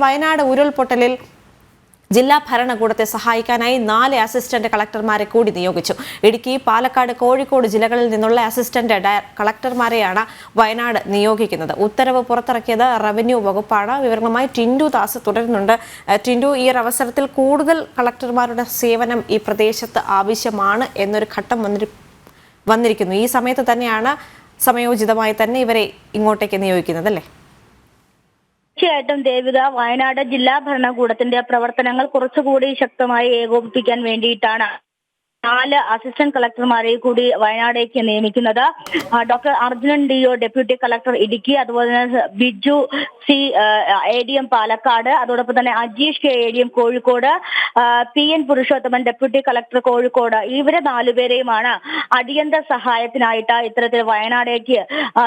വയനാട് ഉരുൾപൊട്ടലിൽ ജില്ലാ ഭരണകൂടത്തെ സഹായിക്കാനായി 4 അസിസ്റ്റന്റ് കളക്ടർമാരെ കൂടി നിയോഗിച്ചു. ഇടുക്കി, പാലക്കാട്, കോഴിക്കോട് ജില്ലകളിൽ നിന്നുള്ള അസിസ്റ്റന്റ് കളക്ടർമാരെയാണ് വയനാട് നിയോഗിക്കുന്നത്. ഉത്തരവ് പുറത്തിറക്കിയത് റവന്യൂ വകുപ്പാണ്. വിവരങ്ങളുമായി ടിൻഡു ദാസ് തുടരുന്നുണ്ട്. ടിൻഡു, ഈ ഒരു അവസരത്തിൽ കൂടുതൽ കളക്ടർമാരുടെ സേവനം ഈ പ്രദേശത്ത് ആവശ്യമാണ് എന്നൊരു ഘട്ടം വന്നിരിക്കുന്നു. ഈ സമയത്ത് തന്നെയാണ് സമയോചിതമായി തന്നെ ഇവരെ ഇങ്ങോട്ടേക്ക് നിയോഗിക്കുന്നത്, അല്ലേ? തീർച്ചയായിട്ടും ദേവിക, വയനാട് ജില്ലാ ഭരണകൂടത്തിന്റെ പ്രവർത്തനങ്ങൾ കുറച്ചുകൂടി ശക്തമായി ഏകോപിപ്പിക്കാൻ വേണ്ടിയിട്ടാണ് 4 അസിസ്റ്റന്റ് കളക്ടർമാരെ കൂടി വയനാടേക്ക് നിയമിക്കുന്നത്. Doctor Arjunan DO deputy collector Idukki, അതുപോലെ തന്നെ ബിജു C ADM പാലക്കാട്, അതോടൊപ്പം തന്നെ Ajeesh K ADM Kozhikode, PN Purushothaman deputy collector Kozhikode, ഇവരെ 4 പേരെയുമാണ് അടിയന്തര സഹായത്തിനായിട്ട് ഇത്തരത്തിൽ വയനാടേക്ക്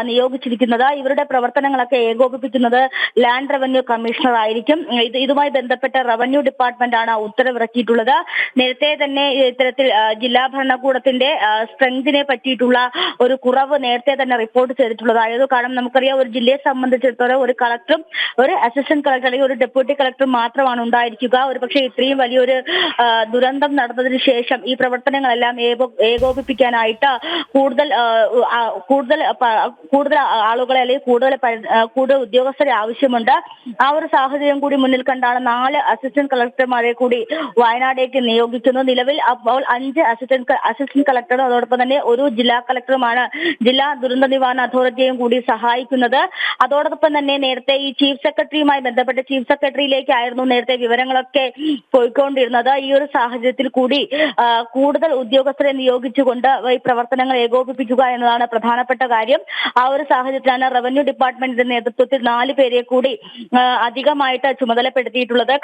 നിയോഗിച്ചിരിക്കുന്നത്. ഇവരുടെ പ്രവർത്തനങ്ങളൊക്കെ ഏകോപിപ്പിക്കുന്നത് ലാൻഡ് റവന്യൂ കമ്മീഷണർ ആയിരിക്കും. ഇതുമായി ബന്ധപ്പെട്ട റവന്യൂ ഡിപ്പാർട്ട്മെന്റ് ആണ് ഉത്തരവിറക്കിയിട്ടുള്ളത്. നേരത്തെ തന്നെ ഇത്തരത്തിൽ ജില്ലാ ഭരണകൂടത്തിന്റെ സ്ട്രെങ്തിനെ പറ്റിയിട്ടുള്ള ഒരു കുറവ് നേരത്തെ തന്നെ റിപ്പോർട്ട് ചെയ്തിട്ടുള്ളതായിരുന്നു. കാരണം നമുക്കറിയാം, ഒരു ജില്ലയെ സംബന്ധിച്ചിടത്തോളം ഒരു കളക്ടറും ഒരു അസിസ്റ്റന്റ് കളക്ടർ അല്ലെങ്കിൽ ഒരു ഡെപ്യൂട്ടി കളക്ടർ മാത്രമാണ് ഉണ്ടായിരിക്കുക. ഒരുപക്ഷെ ഇത്രയും വലിയൊരു ദുരന്തം നടന്നതിന് ശേഷം ഈ പ്രവർത്തനങ്ങളെല്ലാം ഏകോപിപ്പിക്കാനായിട്ട് കൂടുതൽ ആളുകളെ അല്ലെങ്കിൽ കൂടുതൽ ഉദ്യോഗസ്ഥരെ ആവശ്യമുണ്ട്. ആ ഒരു സാഹചര്യം കൂടി മുന്നിൽ കണ്ടാണ് 4 അസിസ്റ്റന്റ് കളക്ടർമാരെ കൂടി വയനാടേക്ക് നിയോഗിക്കുന്നത്. നിലവിൽ അപ്പോൾ 5 അസിസ്റ്റന്റ് കളക്ടറും അതോടൊപ്പം തന്നെ ഒരു ജില്ലാ കളക്ടറുമാണ് ജില്ലാ ദുരന്ത നിവാരണ അതോറിറ്റിയും കൂടി സഹായിക്കുന്നത്. അതോടൊപ്പം തന്നെ നേരത്തെ ഈ ചീഫ് സെക്രട്ടറിയുമായി ബന്ധപ്പെട്ട് ചീഫ് സെക്രട്ടറിയിലേക്കായിരുന്നു നേരത്തെ വിവരങ്ങളൊക്കെ പോയിക്കൊണ്ടിരുന്നത്. ഈ ഒരു സാഹചര്യത്തിൽ കൂടി കൂടുതൽ ഉദ്യോഗസ്ഥരെ നിയോഗിച്ചുകൊണ്ട് ഈ പ്രവർത്തനങ്ങൾ ഏകോപിപ്പിക്കുക എന്നതാണ് പ്രധാനപ്പെട്ട കാര്യം. ആ ഒരു സാഹചര്യത്തിലാണ് റവന്യൂ ഡിപ്പാർട്ട്മെന്റിന്റെ നേതൃത്വത്തിൽ 4 പേരെ കൂടി അധികമായിട്ട് ചുമതലപ്പെടുത്തിയിട്ടുള്ളത്.